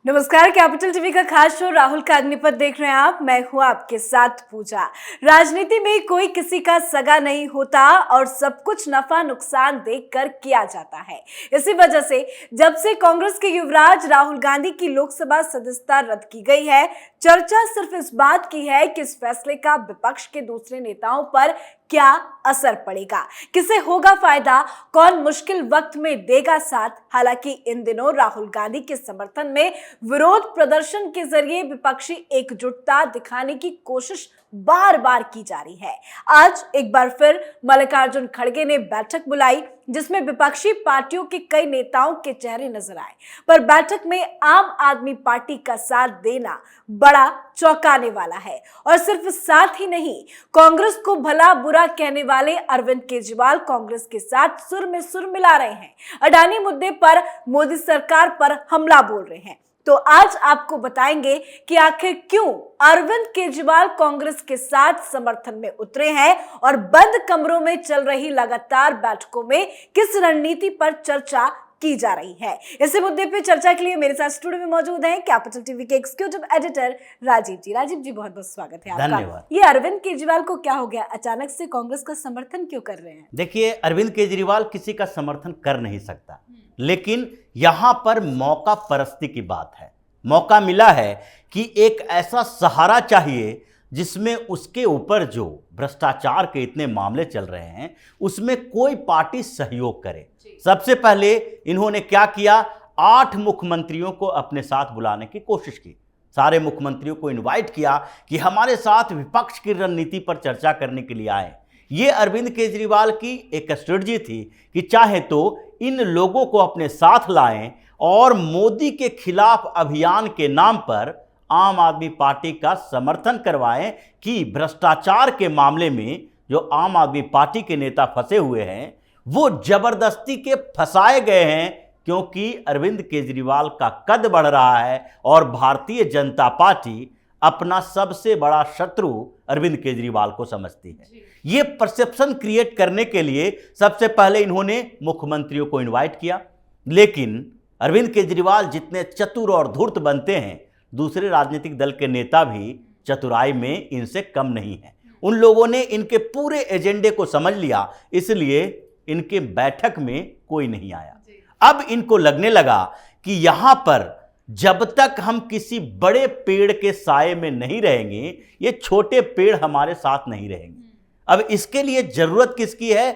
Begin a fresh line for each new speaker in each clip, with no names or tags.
नमस्कार। Capital TV का खास शो राहुल का अग्निपथ देख रहे हैं आप। मैं हूं आपके साथ पूजा। राजनीति में कोई किसी का सगा नहीं होता और सब कुछ नफा नुकसान देखकर किया जाता है। इसी वजह से जब से कांग्रेस के युवराज राहुल गांधी की लोकसभा सदस्यता रद्द की गई है, चर्चा सिर्फ इस बात की है कि इस फैसले का विपक्ष के दूसरे नेताओं पर क्या असर पड़ेगा, किसे होगा फायदा, कौन मुश्किल वक्त में देगा साथ। हालांकि इन दिनों राहुल गांधी के समर्थन में विरोध प्रदर्शन के जरिए विपक्षी एकजुटता दिखाने की कोशिश बार बार की जा रही है। आज एक बार फिर मल्लिकार्जुन खड़गे ने बैठक बुलाई जिसमें विपक्षी पार्टियों के कई नेताओं के चेहरे नजर आए, पर बैठक में आम आदमी पार्टी का साथ देना बड़ा चौंकाने वाला है। और सिर्फ साथ ही नहीं, कांग्रेस को भला बुरा कहने वाले अरविंद केजरीवाल कांग्रेस के साथ सुर में सुर मिला रहे हैं। अडानी मुद्दे पर मोदी सरकार पर हमला बोल रहे हैं। तो आज आपको बताएंगे कि आखिर क्यों अरविंद केजरीवाल कांग्रेस के साथ समर्थन में उतरे हैं और बंद कमरों में चल रही लगातार बैठकों में किस रणनीति पर चर्चा की जा रही है। इसी मुद्दे पे चर्चा के लिए मेरे साथ स्टूडियो में मौजूद हैं कैपिटल टीवी के एग्जीक्यूटिव एडिटर राजीव जी। राजीव जी, बहुत बहुत स्वागत है आपका।
धन्यवाद।
ये अरविंद केजरीवाल को क्या हो गया, अचानक से कांग्रेस का समर्थन क्यों कर रहे हैं?
देखिए, अरविंद केजरीवाल किसी का समर्थन कर नहीं सकता, लेकिन यहां पर मौका परस्ती की बात है। मौका मिला है कि एक ऐसा सहारा चाहिए जिसमें उसके ऊपर जो भ्रष्टाचार के इतने मामले चल रहे हैं उसमें कोई पार्टी सहयोग करे। सबसे पहले इन्होंने क्या किया, 8 मुख्यमंत्रियों को अपने साथ बुलाने की कोशिश की। सारे मुख्यमंत्रियों को इनवाइट किया कि हमारे साथ विपक्ष की रणनीति पर चर्चा करने के लिए आए। ये अरविंद केजरीवाल की एक स्ट्रेटजी थी कि चाहे तो इन लोगों को अपने साथ लाएं और मोदी के खिलाफ अभियान के नाम पर आम आदमी पार्टी का समर्थन करवाएं कि भ्रष्टाचार के मामले में जो आम आदमी पार्टी के नेता फंसे हुए हैं वो जबरदस्ती के फंसाए गए हैं, क्योंकि अरविंद केजरीवाल का कद बढ़ रहा है और भारतीय जनता पार्टी अपना सबसे बड़ा शत्रु अरविंद केजरीवाल को समझती है। ये परसेप्शन क्रिएट करने के लिए सबसे पहले इन्होंने मुख्यमंत्रियों को इनवाइट किया, लेकिन अरविंद केजरीवाल जितने चतुर और धूर्त बनते हैं, दूसरे राजनीतिक दल के नेता भी चतुराई में इनसे कम नहीं है। उन लोगों ने इनके पूरे एजेंडे को समझ लिया, इसलिए इनके बैठक में कोई नहीं आया। अब इनको लगने लगा कि यहां पर जब तक हम किसी बड़े पेड़ के साए में नहीं रहेंगे, ये छोटे पेड़ हमारे साथ नहीं रहेंगे। अब इसके लिए जरूरत किसकी है?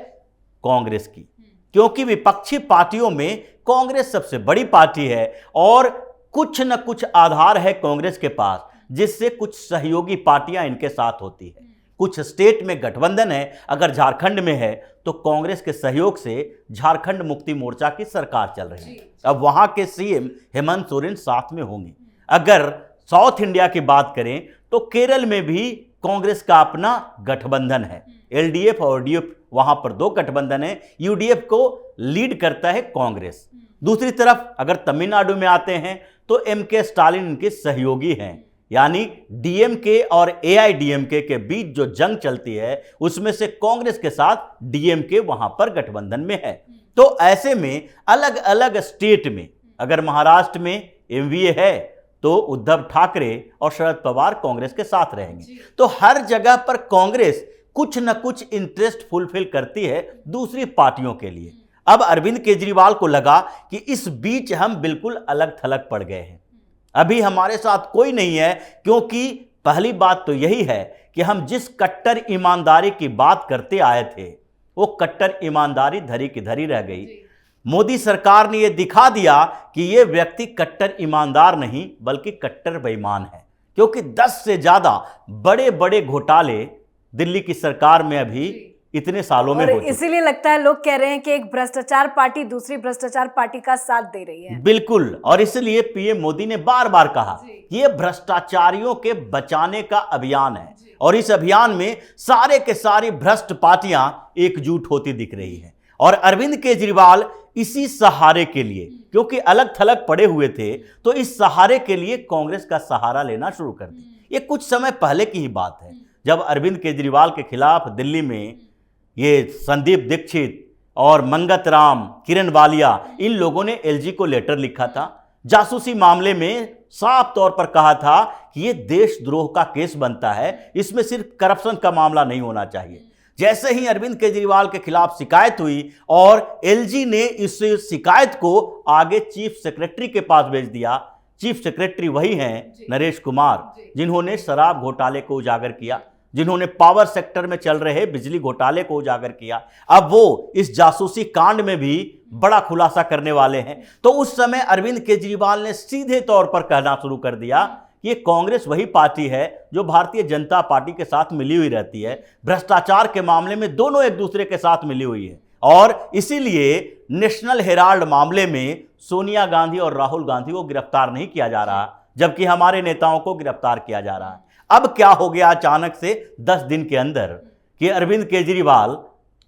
कांग्रेस की, क्योंकि विपक्षी पार्टियों में कांग्रेस सबसे बड़ी पार्टी है और कुछ न कुछ आधार है कांग्रेस के पास जिससे कुछ सहयोगी पार्टियां इनके साथ होती है। कुछ स्टेट में गठबंधन है, अगर झारखंड में है तो कांग्रेस के सहयोग से झारखंड मुक्ति मोर्चा की सरकार चल रही है। अब वहां के सीएम हेमंत सोरेन साथ में होंगे। अगर साउथ इंडिया की बात करें तो केरल में भी कांग्रेस का अपना गठबंधन है। एलडीएफ और डीएफ, वहां पर 2 गठबंधन है। यूडीएफ को लीड करता है कांग्रेस। दूसरी तरफ अगर तमिलनाडु में आते हैं तो एमके स्टालिन इनके सहयोगी हैं, यानी डीएमके और एआईडीएमके के बीच जो जंग चलती है उसमें से कांग्रेस के साथ डीएमके वहां पर गठबंधन में है। तो ऐसे में अलग अलग स्टेट में, अगर महाराष्ट्र में एमवीए है तो उद्धव ठाकरे और शरद पवार कांग्रेस के साथ रहेंगे। तो हर जगह पर कांग्रेस कुछ न कुछ इंटरेस्ट फुलफिल करती है दूसरी पार्टियों के लिए। अब अरविंद केजरीवाल को लगा कि इस बीच हम बिल्कुल अलग थलग पड़ गए हैं, अभी हमारे साथ कोई नहीं है, क्योंकि पहली बात तो यही है कि हम जिस कट्टर ईमानदारी की बात करते आए थे वो कट्टर ईमानदारी धरी की धरी रह गई। मोदी सरकार ने यह दिखा दिया कि यह व्यक्ति कट्टर ईमानदार नहीं बल्कि कट्टर बेईमान है, क्योंकि 10 से ज्यादा बड़े बड़े घोटाले दिल्ली की सरकार में अभी इतने सालों में हो चुके।
इसीलिए लगता है लोग कह रहे हैं कि एक भ्रष्टाचार पार्टी दूसरी भ्रष्टाचार पार्टी का साथ दे रही है।
बिल्कुल, और इसलिए पीएम मोदी ने बार बार कहा ये भ्रष्टाचारियों के बचाने का अभियान है और इस अभियान में सारे के सारी भ्रष्ट पार्टियां एकजुट होती दिख रही है। और अरविंद केजरीवाल इसी सहारे के लिए, क्योंकि अलग थलग पड़े हुए थे, तो इस सहारे के लिए कांग्रेस का सहारा लेना शुरू कर दिया। ये कुछ समय पहले की ही बात है, जब अरविंद केजरीवाल के खिलाफ दिल्ली में ये संदीप दीक्षित और मंगत राम, किरण वालिया, इन लोगों ने एलजी को लेटर लिखा था जासूसी मामले में साफ तौर पर कहा था कि यह देशद्रोह का केस बनता है, इसमें सिर्फ करप्शन का मामला नहीं होना चाहिए। जैसे ही अरविंद केजरीवाल के खिलाफ शिकायत हुई और एलजी ने इस शिकायत को आगे चीफ सेक्रेटरी के पास भेज दिया। चीफ सेक्रेटरी वही हैं नरेश कुमार, जिन्होंने शराब घोटाले को उजागर किया, जिन्होंने पावर सेक्टर में चल रहे बिजली घोटाले को उजागर किया। अब वो इस जासूसी कांड में भी बड़ा खुलासा करने वाले हैं। तो उस समय अरविंद केजरीवाल ने सीधे तौर पर कहना शुरू कर दिया कि ये कांग्रेस वही पार्टी है जो भारतीय जनता पार्टी के साथ मिली हुई रहती है। भ्रष्टाचार के मामले में दोनों एक दूसरे के साथ मिली हुई है और इसीलिए नेशनल हेराल्ड मामले में सोनिया गांधी और राहुल गांधी को गिरफ्तार नहीं किया जा रहा, जबकि हमारे नेताओं को गिरफ्तार किया जा रहा है। अब क्या हो गया अचानक से 10 दिन के अंदर कि अरविंद केजरीवाल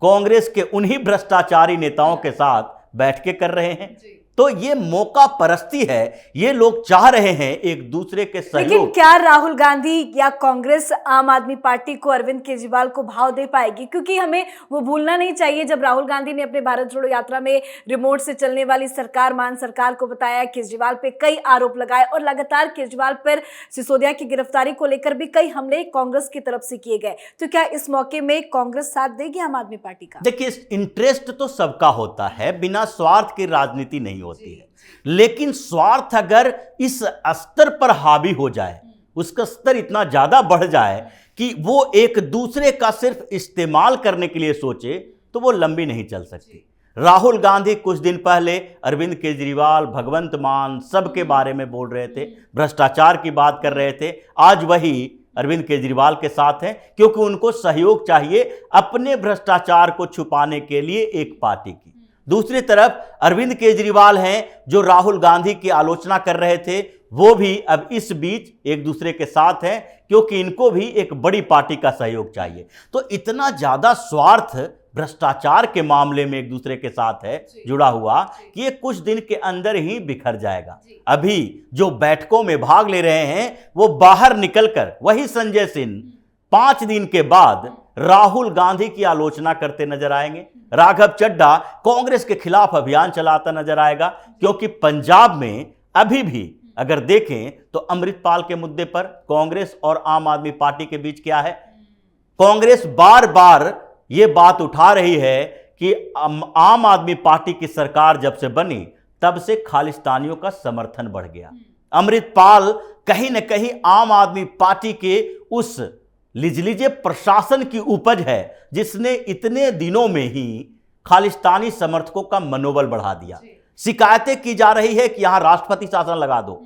कांग्रेस के उन्हीं भ्रष्टाचारी नेताओं के साथ बैठ के कर रहे हैं। तो ये मौका परस्ती है, ये लोग चाह रहे हैं एक दूसरे के सहयोग।
लेकिन क्या राहुल गांधी या कांग्रेस आम आदमी पार्टी को अरविंद केजरीवाल को भाव दे पाएगी? क्योंकि हमें वो भूलना नहीं चाहिए, जब राहुल गांधी ने अपने भारत जोड़ो यात्रा में रिमोट से चलने वाली सरकार मान सरकार को बताया, केजरीवाल पे कई आरोप लगाए और लगातार केजरीवाल पर सिसोदिया की गिरफ्तारी को लेकर भी कई हमले कांग्रेस की तरफ से किए गए। तो क्या इस मौके में कांग्रेस साथ देगी आम आदमी पार्टी का?
देखिए, इंटरेस्ट तो सबका होता है, बिना स्वार्थ की राजनीति नहीं होती है। लेकिन स्वार्थ अगर इस स्तर पर हावी हो जाए, उसका स्तर इतना ज्यादा बढ़ जाए कि वो एक दूसरे का सिर्फ इस्तेमाल करने के लिए सोचे, तो वो लंबी नहीं चल सकती। राहुल गांधी कुछ दिन पहले अरविंद केजरीवाल, भगवंत मान सबके बारे में बोल रहे थे, भ्रष्टाचार की बात कर रहे थे। आज वही अरविंद केजरीवाल के साथ हैं, क्योंकि उनको सहयोग चाहिए अपने भ्रष्टाचार को छुपाने के लिए एक पार्टी की। दूसरी तरफ अरविंद केजरीवाल हैं जो राहुल गांधी की आलोचना कर रहे थे, वो भी अब इस बीच एक दूसरे के साथ हैं, क्योंकि इनको भी एक बड़ी पार्टी का सहयोग चाहिए। तो इतना ज्यादा स्वार्थ भ्रष्टाचार के मामले में एक दूसरे के साथ है जुड़ा हुआ कि ये कुछ दिन के अंदर ही बिखर जाएगा। अभी जो बैठकों में भाग ले रहे हैं वो बाहर निकलकर वही संजय सिंह 5 दिन के बाद राहुल गांधी की आलोचना करते नजर आएंगे। राघव चड्ढा कांग्रेस के खिलाफ अभियान चलाता नजर आएगा, क्योंकि पंजाब में अभी भी अगर देखें तो अमृतपाल के मुद्दे पर कांग्रेस और आम आदमी पार्टी के बीच क्या है। कांग्रेस बार बार यह बात उठा रही है कि आम आदमी पार्टी की सरकार जब से बनी तब से खालिस्तानियों का समर्थन बढ़ गया। अमृतपाल कहीं न कहीं आम आदमी पार्टी के उस लीजिए प्रशासन की उपज है जिसने इतने दिनों में ही खालिस्तानी समर्थकों का मनोबल बढ़ा दिया। शिकायतें की जा रही है कि यहां राष्ट्रपति शासन लगा दो।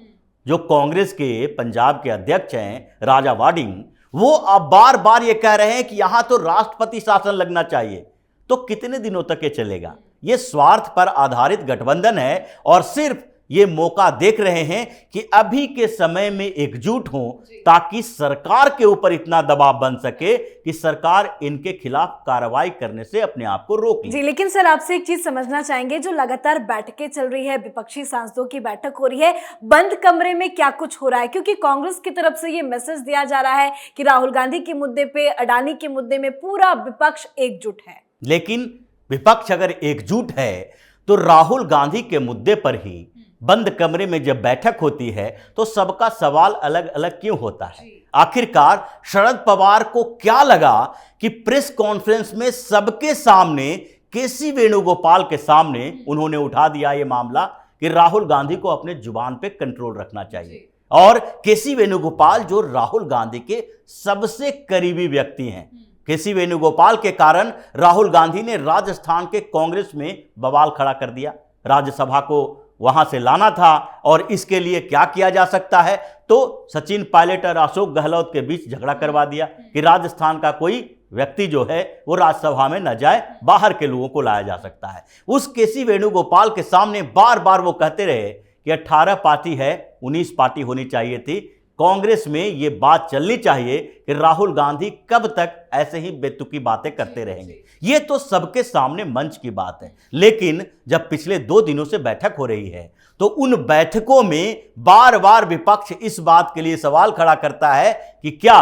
जो कांग्रेस के पंजाब के अध्यक्ष हैं राजा वाडिंग, वो अब बार बार ये कह रहे हैं कि यहां तो राष्ट्रपति शासन लगना चाहिए। तो कितने दिनों तक ये चलेगा? ये स्वार्थ पर आधारित गठबंधन है और सिर्फ ये मौका देख रहे हैं कि अभी के समय में एकजुट हों ताकि सरकार के ऊपर इतना दबाव बन सके कि सरकार इनके खिलाफ कार्रवाई करने से अपने आप को रोक ले।
जी, लेकिन सर आपसे एक चीज समझना चाहेंगे, जो लगातार बैठकें चल रही है, विपक्षी सांसदों की बैठक हो रही है, बंद कमरे में क्या कुछ हो रहा है? क्योंकि कांग्रेस की तरफ से ये मैसेज दिया जा रहा है कि राहुल गांधी के मुद्दे पे, अडानी के मुद्दे में पूरा विपक्ष एकजुट है।
लेकिन विपक्ष अगर एकजुट है तो राहुल गांधी के मुद्दे पर ही बंद कमरे में जब बैठक होती है तो सबका सवाल अलग अलग क्यों होता है? आखिरकार शरद पवार को क्या लगा कि प्रेस कॉन्फ्रेंस में सबके सामने केसी वेणुगोपाल के सामने उन्होंने उठा दिया ये मामला कि राहुल गांधी को अपने जुबान पे कंट्रोल रखना चाहिए। और केसी वेणुगोपाल जो राहुल गांधी के सबसे करीबी व्यक्ति हैं, केसी वेणुगोपाल के कारण राहुल गांधी ने राजस्थान के कांग्रेस में बवाल खड़ा कर दिया। राज्यसभा को वहां से लाना था और इसके लिए क्या किया जा सकता है, तो सचिन पायलट और अशोक गहलोत के बीच झगड़ा करवा दिया कि राजस्थान का कोई व्यक्ति जो है वो राज्यसभा में न जाए, बाहर के लोगों को लाया जा सकता है। उस केसी वेणुगोपाल के सामने बार बार वो कहते रहे कि 18 पार्टी है, 19 पार्टी होनी चाहिए थी। कांग्रेस में ये बात चलनी चाहिए कि राहुल गांधी कब तक ऐसे ही बेतुकी बातें करते रहेंगे। ये तो सबके सामने मंच की बात है। लेकिन जब पिछले 2 दिनों से बैठक हो रही है तो उन बैठकों में बार बार विपक्ष इस बात के लिए सवाल खड़ा करता है कि क्या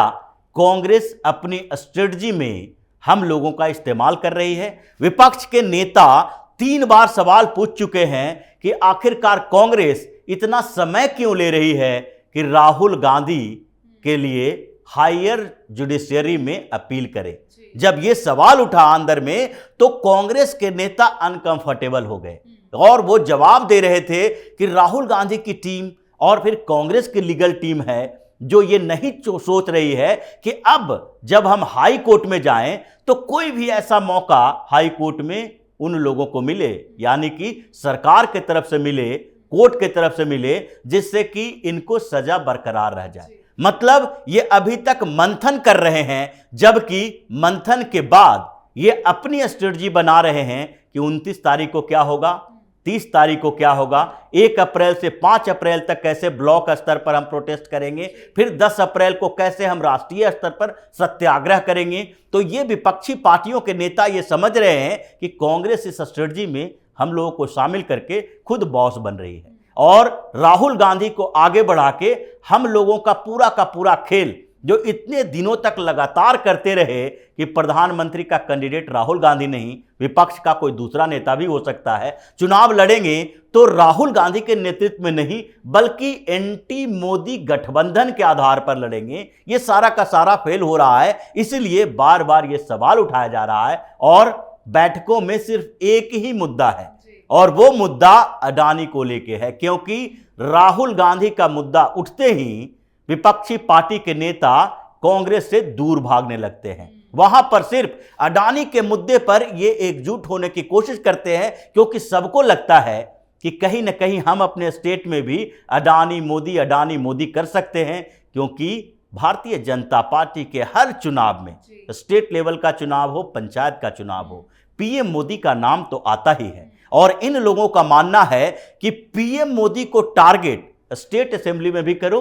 कांग्रेस अपनी स्ट्रेटजी में हम लोगों का इस्तेमाल कर रही है। विपक्ष के नेता 3 बार सवाल पूछ चुके हैं कि आखिरकार कांग्रेस इतना समय क्यों ले रही है कि राहुल गांधी के लिए हायर जुडिशियरी में अपील करे। जब ये सवाल उठा अंदर में तो कांग्रेस के नेता अनकंफर्टेबल हो गए और वो जवाब दे रहे थे कि राहुल गांधी की टीम और फिर कांग्रेस की लीगल टीम है जो ये नहीं सोच रही है कि अब जब हम हाई कोर्ट में जाएं तो कोई भी ऐसा मौका हाई कोर्ट में उन लोगों को मिले, यानी कि सरकार की तरफ से मिले, कोर्ट की तरफ से मिले, जिससे कि इनको सजा बरकरार रह जाए। मतलब ये अभी तक मंथन कर रहे हैं, जबकि मंथन के बाद ये अपनी स्ट्रेटजी बना रहे हैं कि 29 तारीख को क्या होगा, 30 तारीख को क्या होगा, 1 अप्रैल से 5 अप्रैल तक कैसे ब्लॉक स्तर पर हम प्रोटेस्ट करेंगे, फिर 10 अप्रैल को कैसे हम राष्ट्रीय स्तर पर सत्याग्रह करेंगे। तो ये विपक्षी पार्टियों के नेता ये समझ रहे हैं कि कांग्रेस इस स्ट्रेटजी में हम लोगों को शामिल करके खुद बॉस बन रही है और राहुल गांधी को आगे बढ़ा के हम लोगों का पूरा खेल जो इतने दिनों तक लगातार करते रहे कि प्रधानमंत्री का कैंडिडेट राहुल गांधी नहीं, विपक्ष का कोई दूसरा नेता भी हो सकता है, चुनाव लड़ेंगे तो राहुल गांधी के नेतृत्व में नहीं बल्कि एंटी मोदी गठबंधन के आधार पर लड़ेंगे। ये सारा का सारा फेल हो रहा है, इसलिए बार बार ये सवाल उठाया जा रहा है और बैठकों में सिर्फ एक ही मुद्दा है और वो मुद्दा अडानी को लेके है, क्योंकि राहुल गांधी का मुद्दा उठते ही विपक्षी पार्टी के नेता कांग्रेस से दूर भागने लगते हैं। वहां पर सिर्फ अडानी के मुद्दे पर ये एकजुट होने की कोशिश करते हैं, क्योंकि सबको लगता है कि कहीं ना कहीं हम अपने स्टेट में भी अडानी मोदी कर सकते हैं, क्योंकि भारतीय जनता पार्टी के हर चुनाव में, स्टेट लेवल का चुनाव हो, पंचायत का चुनाव हो, पीएम मोदी का नाम तो आता ही है। और इन लोगों का मानना है कि पीएम मोदी को टारगेट स्टेट असेंबली में भी करो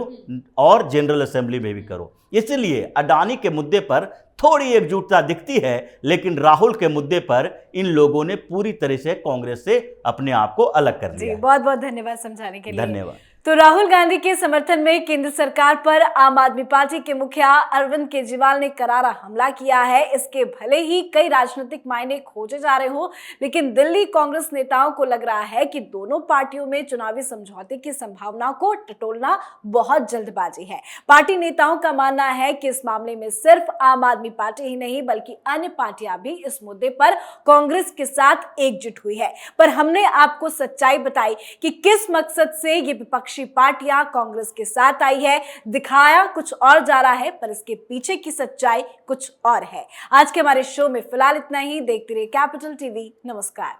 और जनरल असेंबली में भी करो। इसलिए अडानी के मुद्दे पर थोड़ी एकजुटता दिखती है, लेकिन राहुल के मुद्दे पर इन लोगों ने पूरी तरह से कांग्रेस से अपने आप को अलग कर लिया।
बहुत बहुत धन्यवाद समझाने के लिए।
धन्यवाद।
तो राहुल गांधी के समर्थन में केंद्र सरकार पर आम आदमी पार्टी के मुखिया अरविंद केजरीवाल ने करारा हमला किया है। इसके भले ही कई राजनीतिक मायने खोजे जा रहे हो, लेकिन दिल्ली कांग्रेस नेताओं को लग रहा है कि दोनों पार्टियों में चुनावी समझौते की संभावना को टटोलना बहुत जल्दबाजी है। पार्टी नेताओं का मानना है कि इस मामले में सिर्फ आम आदमी पार्टी ही नहीं बल्कि अन्य पार्टियां भी इस मुद्दे पर कांग्रेस के साथ एकजुट हुई है। पर हमने आपको सच्चाई बताई कि किस मकसद से ये विपक्षी पार्टियां कांग्रेस के साथ आई है। दिखाया कुछ और जा रहा है, पर इसके पीछे की सच्चाई कुछ और है। आज के हमारे शो में फिलहाल इतना ही। देखते रहिए कैपिटल टीवी। नमस्कार।